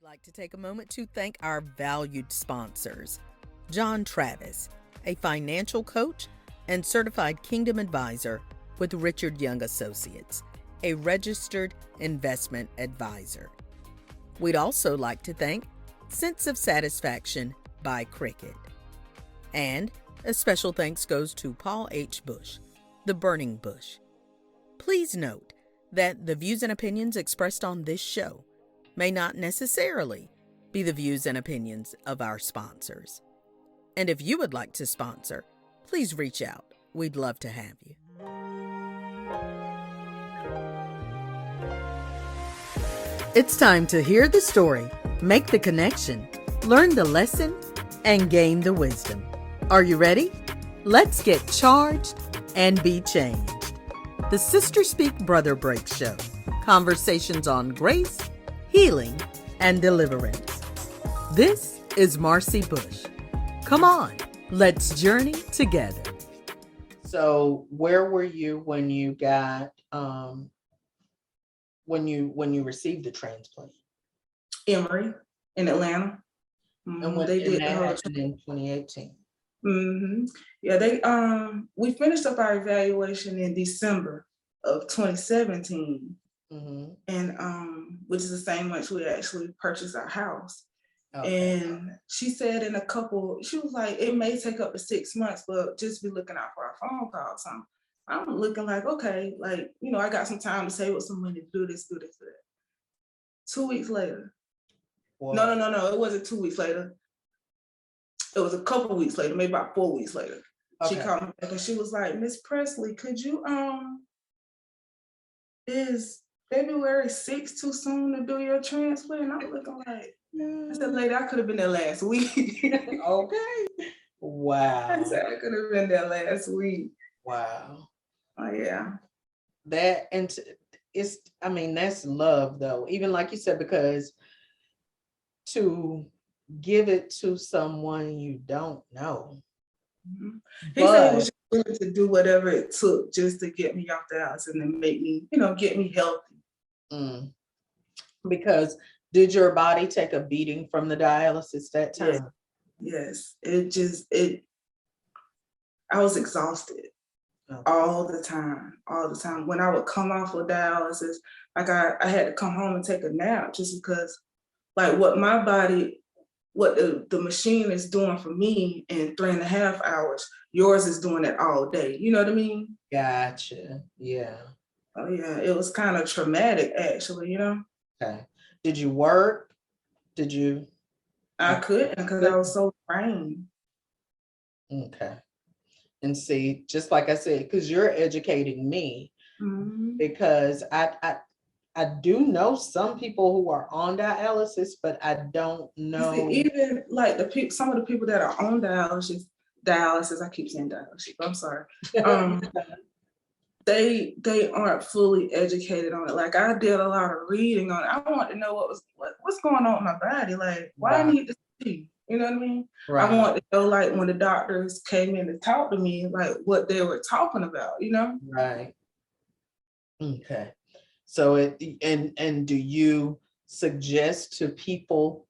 Like to take a moment to thank our valued sponsors. John Travis, a financial coach and certified Kingdom advisor with Richard Young Associates, a registered investment advisor. We'd also like to thank Sense of Satisfaction by Cricket. And a special thanks goes to Paul H. Bush, the Burning Bush. Please note that the views and opinions expressed on this show may not necessarily be the views and opinions of our sponsors. And if you would like to sponsor, please reach out. We'd love to have you. It's time to hear the story, make the connection, learn the lesson, and gain the wisdom. Are you ready? Let's get charged and be changed. The Sister Speak Brother Break Show. Conversations on grace, healing, and deliverance. This is Marcy Bush. Come on, let's journey together. So, where were you when you got when you received the transplant? Emory in Atlanta. And when they did that in 2018. Yeah, we finished up our evaluation in December of 2017. And which is the same month we actually purchased our house. Okay. And she said she was like, it may take up to 6 months, but just be looking out for our phone calls. So I'm looking like, okay, like, I got some time to save up some money to do this, do that. 2 weeks later. Whoa. No, it wasn't 2 weeks later. It was a couple of weeks later, maybe about 4 weeks later. Okay. She called me back and she was like, Miss Pressley, could you, is February 6th too soon to do your transplant? And I'm looking like, I said, lady, I could have been there last week. Okay. Wow. I said, I could have been there last week. Wow. Oh, yeah. That's love though. Even like you said, because to give it to someone you don't know. He said he was willing to do whatever it took just to get me off the house and then make me, get me healthy. Because did your body take a beating from the dialysis that time? Yes. I was exhausted. Okay. All the time. When I would come off of dialysis, like I had to come home and take a nap just because like what the machine is doing for me in 3.5 hours, yours is doing it all day. You know what I mean? Gotcha. Yeah. Oh yeah. It was kind of traumatic actually, Okay. Did you work? I couldn't because I was so drained. Okay. And see, just like I said, because you're educating me, because I do know some people who are on dialysis, but I don't know. See, even like some of the people that are on dialysis, I keep saying dialysis, I'm sorry. They aren't fully educated on it. Like I did a lot of reading on it. I want to know what's going on in my body. Like why I need to see. You know what I mean? Right. I want to know, like, when the doctors came in to talk to me, like, what they were talking about, Right. Okay. So, and do you suggest to people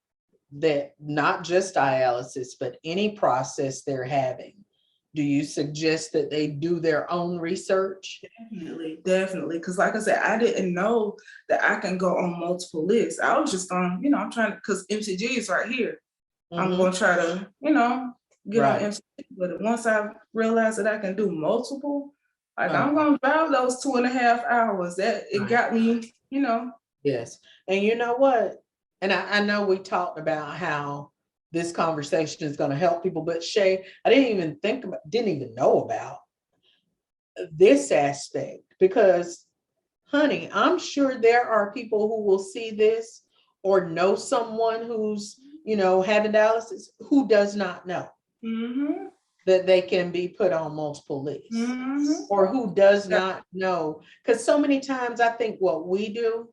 that not just dialysis, but any process they're having, do you suggest that they do their own research? Definitely. Because like I said, I didn't know that I can go on multiple lists. I was just on, I'm trying to, because MCG is right here. I'm going to try to, get on MC. But once I realized that I can do multiple, like I'm going to drive those 2.5 hours. That it got me, Yes. And you know what? And I know we talked about how this conversation is going to help people, but Shay, I didn't even know about this aspect because, honey, I'm sure there are people who will see this or know someone who's having dialysis who does not know that they can be put on multiple lists or who does not know. Because so many times I think what we do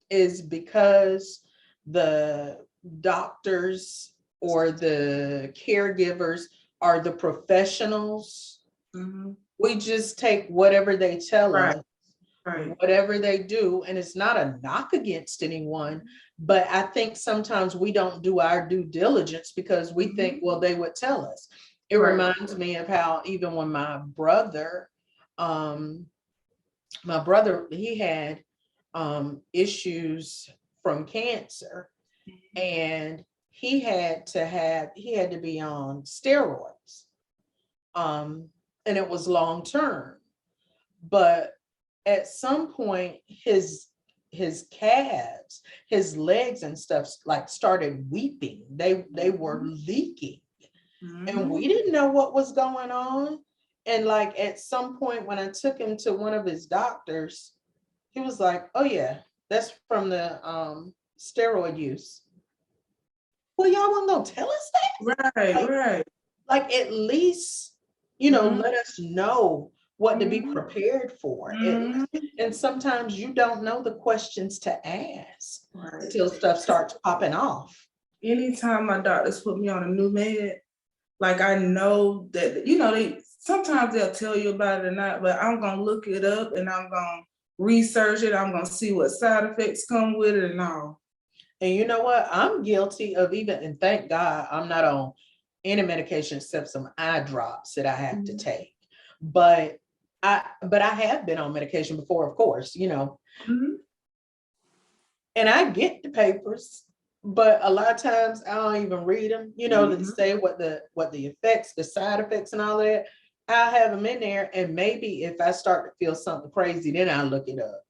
is because the doctors or the caregivers are the professionals, we just take whatever they tell us Right. whatever they do. And it's not a knock against anyone, but I think sometimes we don't do our due diligence because we think, well, they would tell us. It reminds me of how even when my brother, he had issues from cancer, and he had to be on steroids, and it was long term. But at some point, his calves, his legs and stuff like started weeping. They were leaking, and we didn't know what was going on. And like at some point when I took him to one of his doctors, he was like, oh yeah, that's from the steroid use. Well, y'all weren't gonna tell us that? Right. Like at least, let us know what to be prepared for. And sometimes you don't know the questions to ask until stuff starts popping off. Anytime my doctors put me on a new med, like I know that, sometimes they'll tell you about it or not, but I'm going to look it up and I'm going to research it. I'm going to see what side effects come with it and all. And you know what? I'm guilty of and thank God I'm not on any medication except some eye drops that I have to take. But I have been on medication before, of course, and I get the papers, but a lot of times I don't even read them, to say what the effects, the side effects and all that. I'll have them in there, and maybe if I start to feel something crazy, then I'll look it up.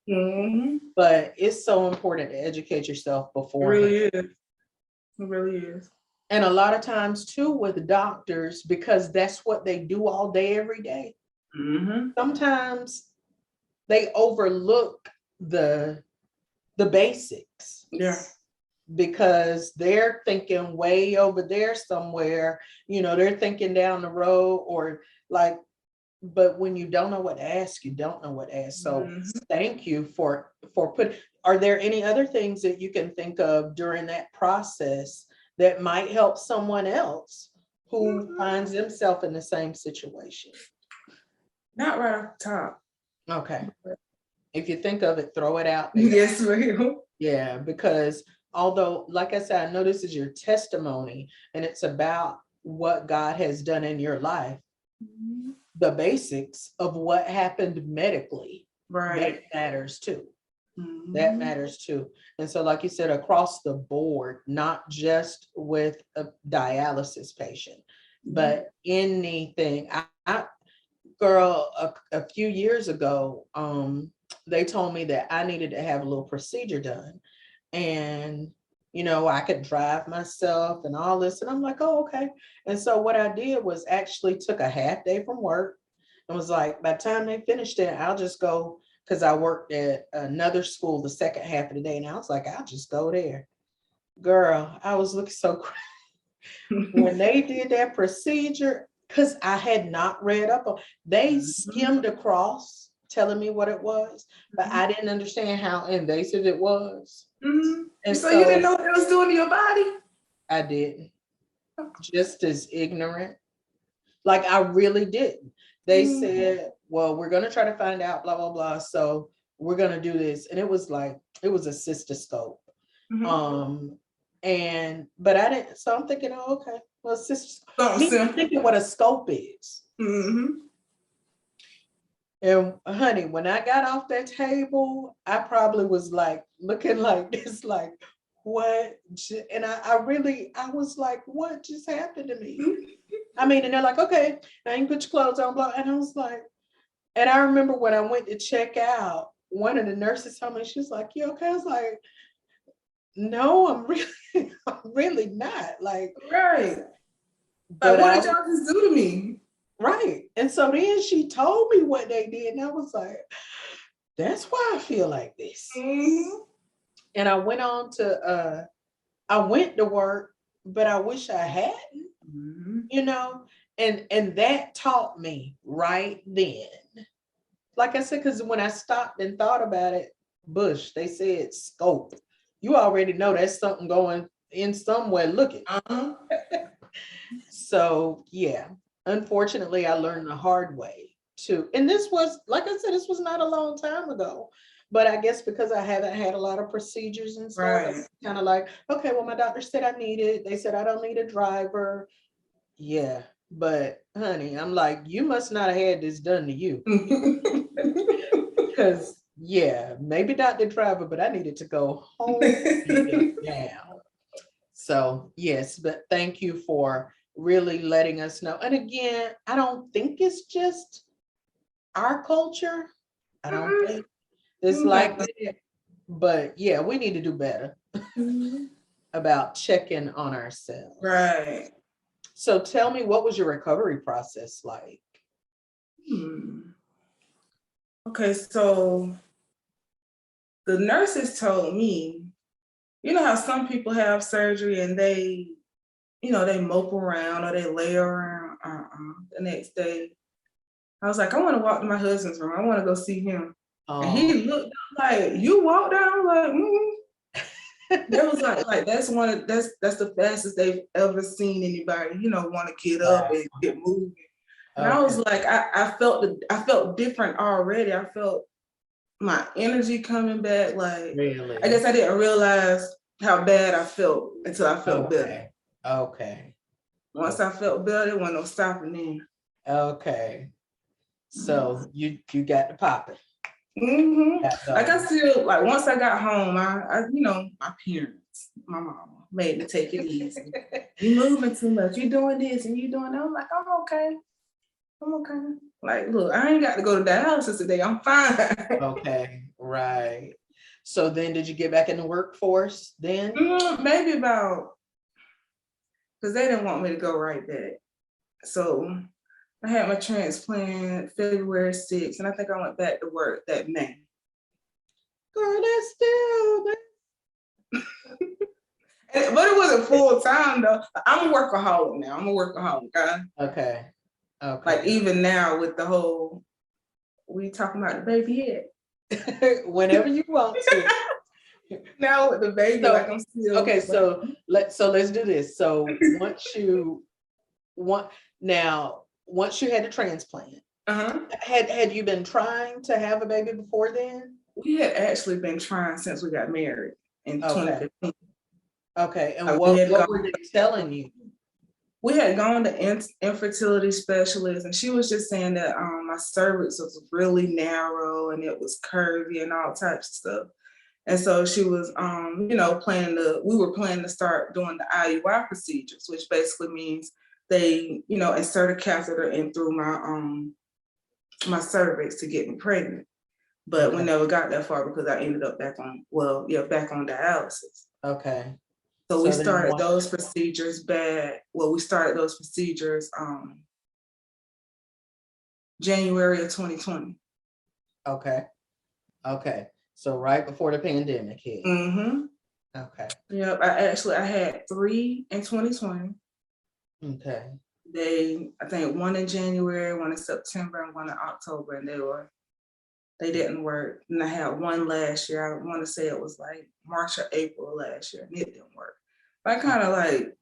But it's so important to educate yourself before. It really is. And a lot of times too with doctors, because that's what they do all day, every day. Sometimes they overlook the basics. Yeah. Because they're thinking way over there somewhere, they're thinking down the road or like, but when you don't know what to ask, you don't know what to ask. So thank you for are there any other things that you can think of during that process that might help someone else who finds themselves in the same situation? Not right off the top. Okay. If you think of it, throw it out there. Yes, ma'am. Yeah, because although, like I said, I know this is your testimony and it's about what God has done in your life, the basics of what happened medically, that matters too. That matters too. And so, like you said, across the board, not just with a dialysis patient, but anything. A few years ago, they told me that I needed to have a little procedure done. And, I could drive myself and all this. And I'm like, oh, okay. And so what I did was actually took a half day from work and was like, by the time they finished it, I'll just go, because I worked at another school the second half of the day. And I was like, I'll just go there. Girl, I was looking so crazy. When they did that procedure, because I had not read up on, they skimmed across telling me what it was, but I didn't understand how invasive it was. And so you didn't know what it was doing to your body? I didn't. Just as ignorant. Like I really didn't. They said, well, we're going to try to find out, blah, blah, blah. So we're going to do this. And it was a cystoscope. But I didn't, so I'm thinking, oh, okay. Well, I'm thinking what a scope is. And honey, when I got off that table, I probably was like looking like this, like, what? And I was like, what just happened to me? I mean, and they're like, okay, now you can put your clothes on, blah. And I was like, and I remember when I went to check out, one of the nurses told me, she was like, you okay? I was like, no, I'm really not. Like, right. But what did y'all just do to me? Right. And so then she told me what they did. And I was like, that's why I feel like this. And I went on to, I went to work, but I wish I hadn't, and that taught me right then. Like I said, because when I stopped and thought about it, they said scope. You already know that's something going in somewhere looking. So, yeah. Unfortunately, I learned the hard way to, and this was, like I said, this was not a long time ago, but I guess because I haven't had a lot of procedures and stuff, Right. it's kind of like, okay, well, my doctor said I need it. They said I don't need a driver. Yeah, but honey, I'm like, you must not have had this done to you. Because yeah, maybe not the driver, but I needed to go home and down. So yes, but thank you for really letting us know. And again, I don't think it's just our culture. I don't think it's like that. But yeah, we need to do better about checking on ourselves. Right. So tell me, what was your recovery process like? Okay, so the nurses told me, you know how some people have surgery and they, they mope around or they lay around the next day. I was like, I want to walk to my husband's room. I want to go see him. And he looked up like, you walked down? I was like, It was like that's that's the fastest they've ever seen anybody, want to get up and get moving. And I was like, I felt different already. I felt my energy coming back. Like, really? I guess I didn't realize how bad I felt until I felt better. Okay. Once I felt better, there wasn't no stopping in. Okay. So you got to pop it. Like I still, like once I got home, I my parents, my mama made me take it easy. You moving too much. You doing this and you doing that. I'm like, I'm okay. Like, look, I ain't got to go to dialysis today. I'm fine. Okay, right. So then did you get back in the workforce then? Maybe about, because they didn't want me to go right back. So I had my transplant February 6th, and I think I went back to work that May. Girl, that's still. But it wasn't full time though. I'm a workaholic now. Okay. Like even now with the whole, we talking about the baby yet? Whenever you want to. Now with the baby, So, like I'm still. Okay, so let's do this. So once you had a transplant, had you been trying to have a baby before then? We had actually been trying since we got married in 2015. Okay, and what were they telling you? We had gone to infertility specialist, and she was just saying that my cervix was really narrow and it was curvy and all types of stuff. And so she was, we were planning to start doing the IUI procedures, which basically means they, insert a catheter in through my cervix to get me pregnant. But we never got that far because I ended up back on dialysis. Okay. So we started those procedures January of 2020. Okay. So right before the pandemic hit. Okay. Yep. I had 3 in 2020. Okay. I think 1 in January, 1 in September, and 1 in October, and they didn't work. And I had 1 last year. I want to say it was like March or April last year, and it didn't work. But I kind of like,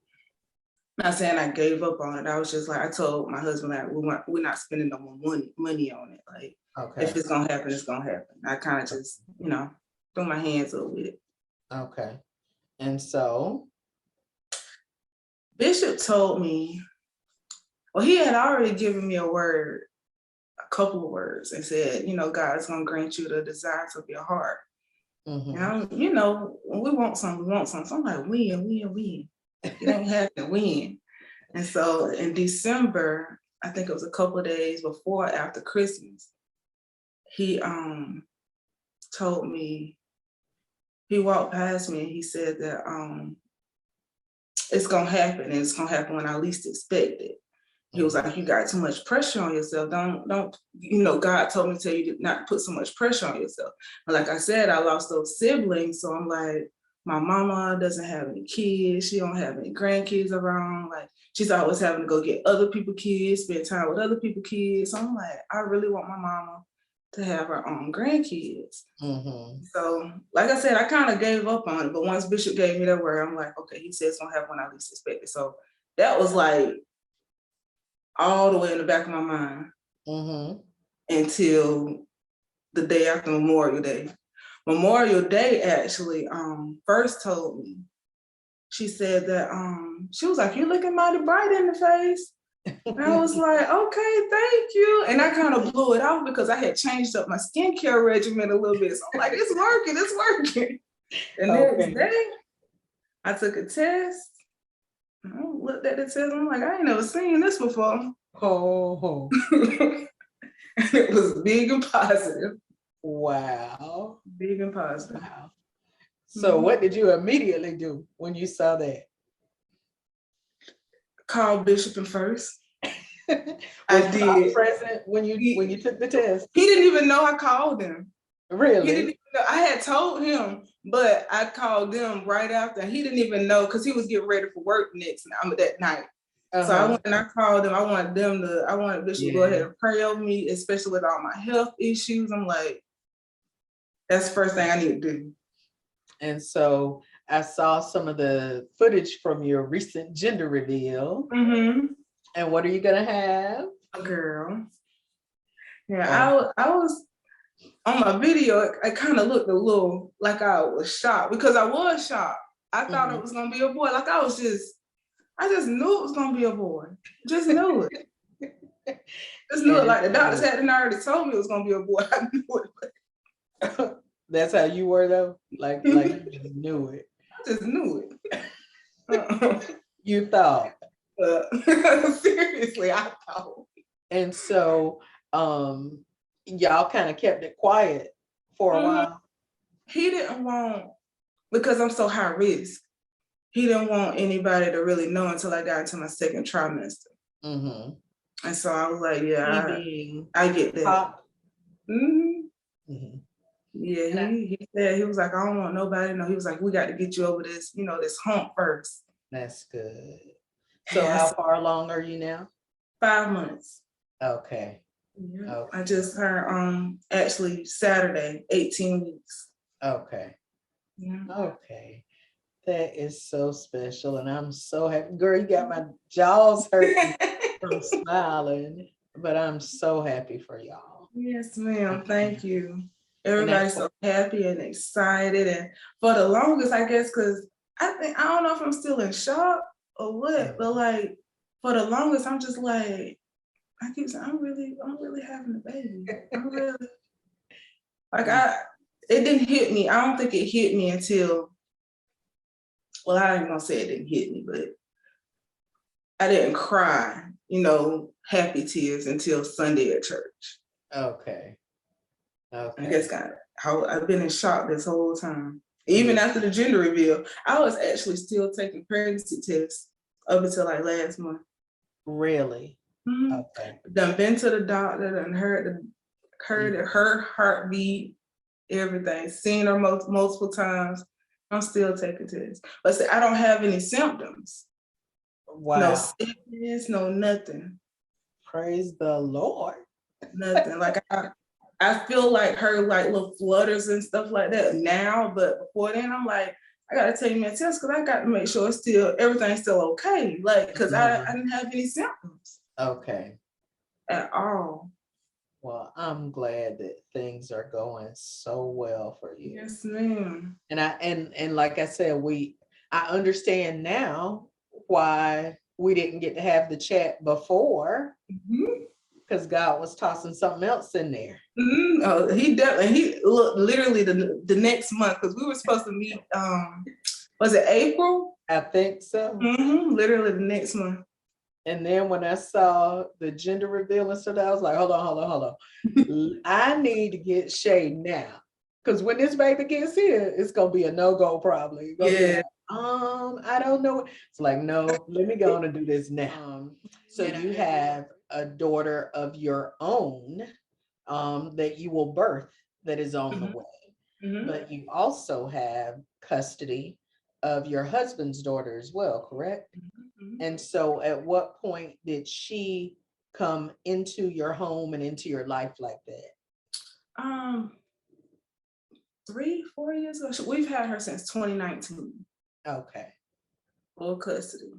not saying I gave up on it. I was just like, I told my husband that we're not spending no more money on it. Like, if it's gonna happen, it's gonna happen. I kind of just, threw my hands up with it. Okay. And so Bishop told me, well, he had already given me a couple of words, and said, God's gonna grant you the desires of your heart. And when we want something, we want something. So I'm like, win. It ain't happening, win. And so in December, I think it was a couple of days before or after Christmas, he told me, he walked past me and he said that it's gonna happen, and it's gonna happen when I least expect it. He was like, you got too much pressure on yourself. Don't, God told me to tell you not to put so much pressure on yourself. And like I said, I lost those siblings. So I'm like, my mama doesn't have any kids. She don't have any grandkids around. Like, she's always having to go get other people's kids, spend time with other people's kids. So I'm like, I really want my mama to have her own grandkids. So like I said, I kind of gave up on it. But once Bishop gave me that word, I'm like, okay, he said it's gonna happen when I least expect it. So that was like all the way in the back of my mind. until the day after Memorial Day. Memorial Day actually first told me. She said that she was like, "You looking mighty bright in the face." And I was like, "Okay, thank you." And I kind of blew it off because I had changed up my skincare regimen a little bit. So I'm like, "It's working, it's working." The next day, I took a test. I looked at the test. I'm like, "I ain't never seen this before." Oh. And it was big and positive. Wow. Big and positive. Wow. So what did you immediately do when you saw that? Called Bishop and first. I did. Present when you took the test. He didn't even know I called him. Really? He didn't even know. I had told him, but I called them right after. He didn't even know because he was getting ready for work that night. So I went and I called them. I wanted Bishop to go ahead and pray over me, especially with all my health issues. I'm like, that's the first thing I need to do. And so I saw some of the footage from your recent gender reveal. Mm-hmm. And what are you gonna have? A girl. Yeah, I was on my video. I kind of looked a little like I was shocked because I was shocked. I thought it was gonna be a boy. Like I just knew it was gonna be a boy. Just knew it. Just knew it. Like the doctors hadn't already told me it was gonna be a boy. I knew it. That's how you were though? Like you just knew it. I just knew it. You thought. Seriously, I thought. And so y'all kind of kept it quiet for a while. He didn't want, because I'm so high risk, he didn't want anybody to really know until I got into my second trimester. And so I was like, yeah, I get that. Yeah, he said, he was like, "I don't want nobody to know." He was like, "We got to get you over this, this hump first." That's good. So how far along are you now? 5 months. Okay. Yeah. Okay. I just heard actually Saturday, 18 weeks. Okay. Yeah. Okay. That is so special. And I'm so happy. Girl, you got my jaws hurting from smiling. But I'm so happy for y'all. Yes, ma'am. Thank you. Everybody's so happy and excited. And for the longest, I guess, because I don't know if I'm still in shock or what, but like for the longest, I'm just like, I keep saying, I'm really having a baby. I'm really like it didn't hit me. I don't think it hit me until, well, I ain't gonna say it didn't hit me, but I didn't cry, happy tears until Sunday at church. Okay. Okay. I guess I've been in shock this whole time. Even after the gender reveal, I was actually still taking pregnancy tests up until like last month. Really? Okay. Done been to the doctor and heard her heartbeat, everything. Seen her multiple times. I'm still taking tests, but see, I don't have any symptoms. Wow. No sickness, no nothing. Praise the Lord. Nothing. Like I feel like her like little flutters and stuff like that now, but before then I'm like, I gotta take me a test because I got to make sure everything's still okay. Like, because I didn't have any symptoms. Okay. At all. Well, I'm glad that things are going so well for you. Yes, ma'am. And like I said, I understand now why we didn't get to have the chat before. Because God was tossing something else in there. Oh, he looked literally the next month, because we were supposed to meet, was it April? I think so. Literally the next month. And then when I saw the gender reveal and stuff, I was like, hold on. I need to get Shay now. Because when this baby gets here, it's going to be a no-go probably. Yeah. I don't know. It's like, no, let me go on and do this now. So you have a daughter of your own that you will birth that is on the way. But you also have custody of your husband's daughter as well, correct? And so at what point did she come into your home and into your life like that? 3-4 years ago. We've had her since 2019. Okay. Full custody.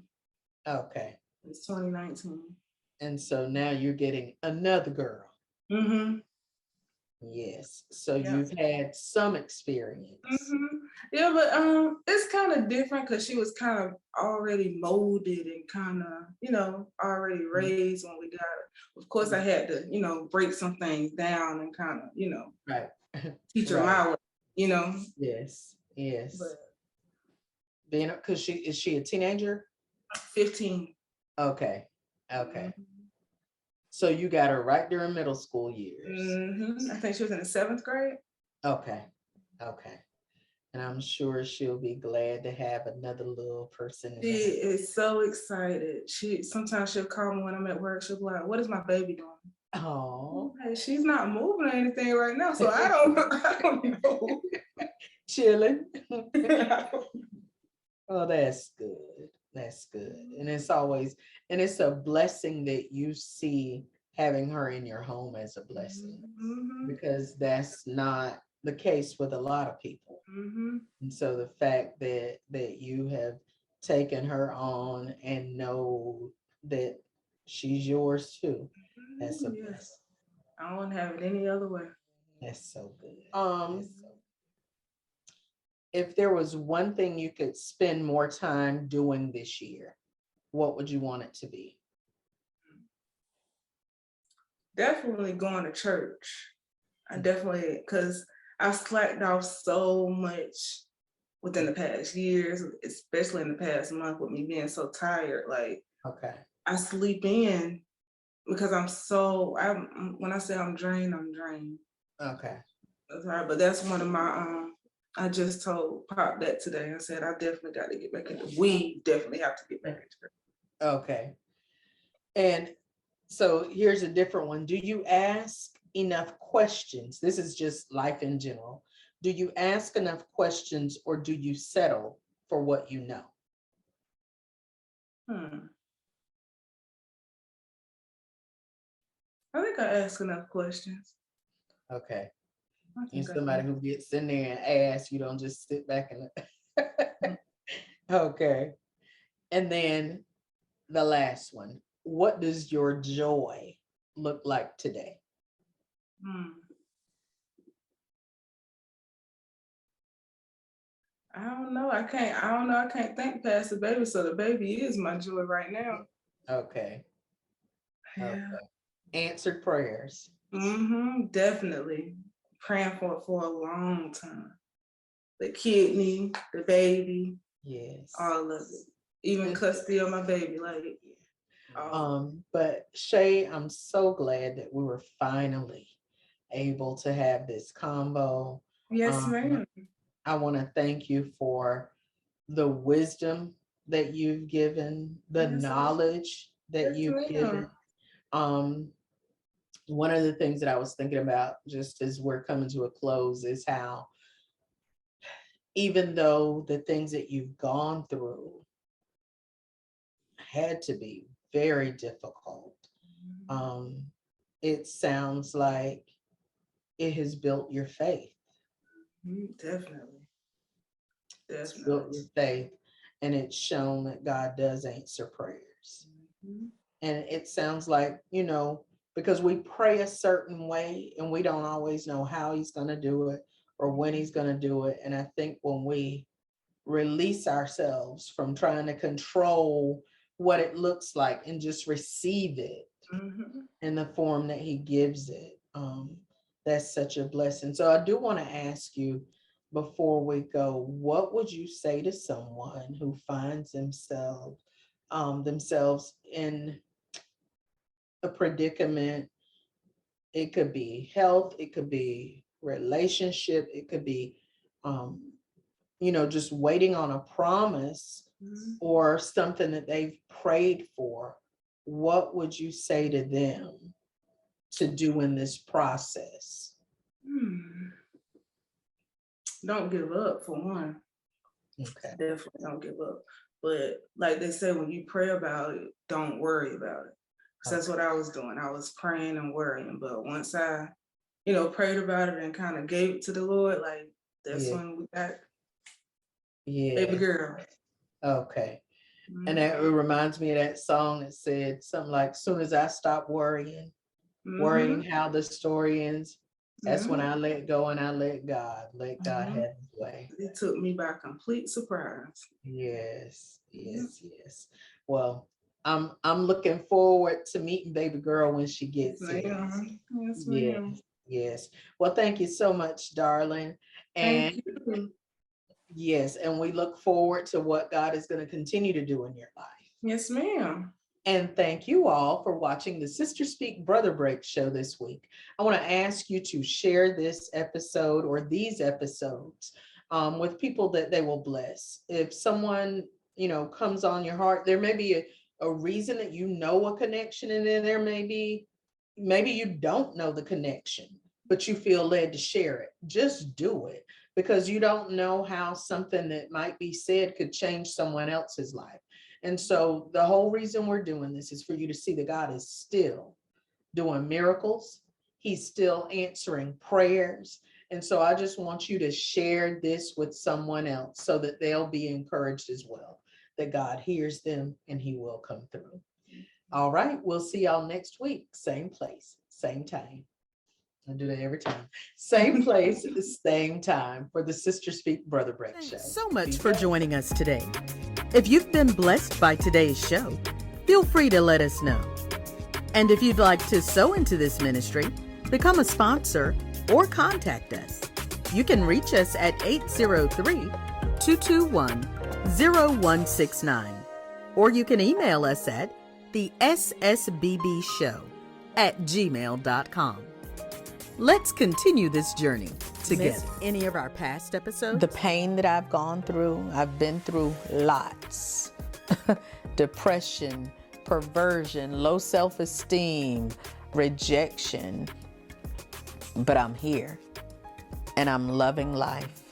Okay. It's 2019. And so now you're getting another girl. Mm-hmm. Yes. So Yeah. you've had some experience. Mm-hmm. Yeah, but it's kind of different because she was kind of already molded and kind of, already raised when we got her. Of course, I had to, break some things down and kind of, Right. teach her Right. my way. Yes. Yes. But Being because is she a teenager? 15. Okay. Okay. Mm-hmm. So you got her right during middle school years. Mm-hmm. I think she was in the 7th grade. Okay. Okay. And I'm sure she'll be glad to have another little person in She the house. is so excited. Sometimes she'll call me when I'm at work. She'll be like, "What is my baby doing?" Oh, Hey, she's not moving or anything right now, so I don't know. chilling. Oh, that's good. That's good. And it's a blessing that you see having her in your home as a blessing, Mm-hmm. because that's not the case with a lot of people. Mm-hmm. And so the fact that you have taken her on and know that she's yours too, that's a Yes. blessing. I don't have it any other way. That's so good. If there was one thing you could spend more time doing this year, what would you want it to be? Definitely going to church. I definitely, because I slacked off so much within the past years, especially in the past month with me being so tired. Like, Okay. I sleep in because when I say I'm drained, I'm drained. Okay. That's right. But that's one of my, I just told Pop that today. I said, I definitely got to get back into, we definitely have to get back into church. Okay. And so here's a different one. Do you ask enough questions? This is just life in general. Do you ask enough questions, or do you settle for what you know? I think I ask enough questions. Okay. You're I somebody who gets in there and asks, you don't just sit back and okay. And then the last one. What does your joy look like today? I don't know. I can't think past the baby. So the baby is my joy right now. Okay. Yeah. Okay. Answered prayers. Definitely. Praying for it for a long time. The kidney, the baby. Yes. All of it. Even custody of my baby. Like, but Shay, I'm so glad that we were finally able to have this convo. Yes, ma'am. I want to thank you for the wisdom that you've given, the knowledge that you've given. One of the things that I was thinking about just as we're coming to a close is how, even though the things that you've gone through had to be very difficult, it sounds like it has built your faith. Definitely. It's built your faith, and it's shown that God does answer prayers. And it sounds like, because we pray a certain way and we don't always know how he's going to do it or when he's going to do it. And I think when we release ourselves from trying to control what it looks like and just receive it in the form that he gives it, that's such a blessing. So I do want to ask you, before we go, what would you say to someone who finds themselves in a predicament? It could be health, it could be relationship, it could be just waiting on a promise or something that they've prayed for. What would you say to them to do in this process? Don't give up, for one. Okay. Definitely don't give up. But like they say, when you pray about it, don't worry about it. Because that's what I was doing. I was praying and worrying. But once I, prayed about it and kind of gave it to the Lord, like that's when we got baby girl. Okay. And that reminds me of that song that said something like, soon as I stop worrying, worrying how the story ends. That's when Mhm. I let go and I let God Mhm. have his way. It took me by complete surprise. Yes, Mhm. yes. Well, I'm looking forward to meeting baby girl when she Yes, gets here. ma'am. Yes, Yes, ma'am. yes. Well, thank you so much, darling. And Thank you. yes, and we look forward to what God is going to continue to do in your life. Yes, ma'am. And thank you all for watching the Sister Speak Brother Break show this week. I want to ask you to share this episode or these episodes with people that they will bless. If someone, comes on your heart, there may be a reason that you know a connection, and then there may be, maybe you don't know the connection, but you feel led to share it. Just do it, because you don't know how something that might be said could change someone else's life. And so the whole reason we're doing this is for you to see that God is still doing miracles. He's still answering prayers. And so I just want you to share this with someone else so that they'll be encouraged as well, that God hears them and he will come through. All right. We'll see y'all next week. Same place, same time. I do that every time. Same place, same time for the Sister Speak Brother Break show. Thanks so much for joining us today. If you've been blessed by today's show, feel free to let us know. And if you'd like to sow into this ministry, become a sponsor, or contact us, you can reach us at 803-221-0169. Or you can email us at the ssbbshow@gmail.com. Let's continue this journey together. Missed any of our past episodes? The pain that I've gone through, I've been through lots. Depression, perversion, low self-esteem, rejection. But I'm here, and I'm loving life,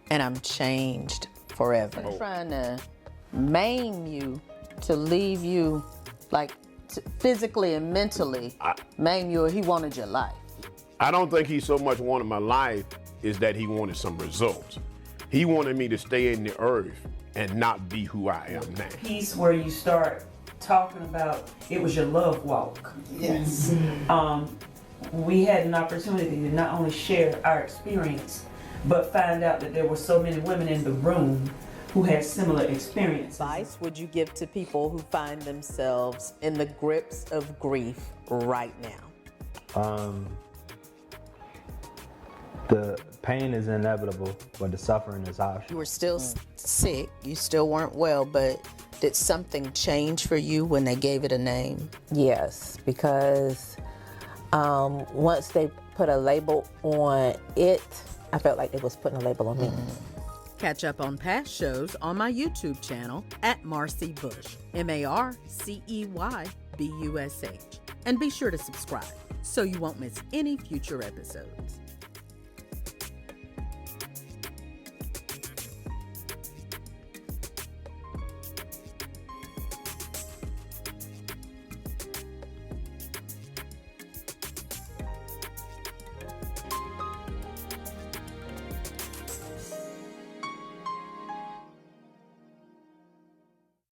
and I'm changed forever. I'm trying to maim you, to leave you, like physically and mentally, maim you. He wanted your life. I don't think he so much wanted my life is that he wanted some results. He wanted me to stay in the earth and not be who I am now. Piece where you start talking about it was your love walk. Yes. We had an opportunity to not only share our experience, but find out that there were so many women in the room who had similar experiences. Advice would you give to people who find themselves in the grips of grief right now? The pain is inevitable, but the suffering is optional. You were still sick, you still weren't well, but did something change for you when they gave it a name? Yes, because once they put a label on it, I felt like it was putting a label on me. Catch up on past shows on my YouTube channel at Marcy Bush, MarceyBush. And be sure to subscribe so you won't miss any future episodes.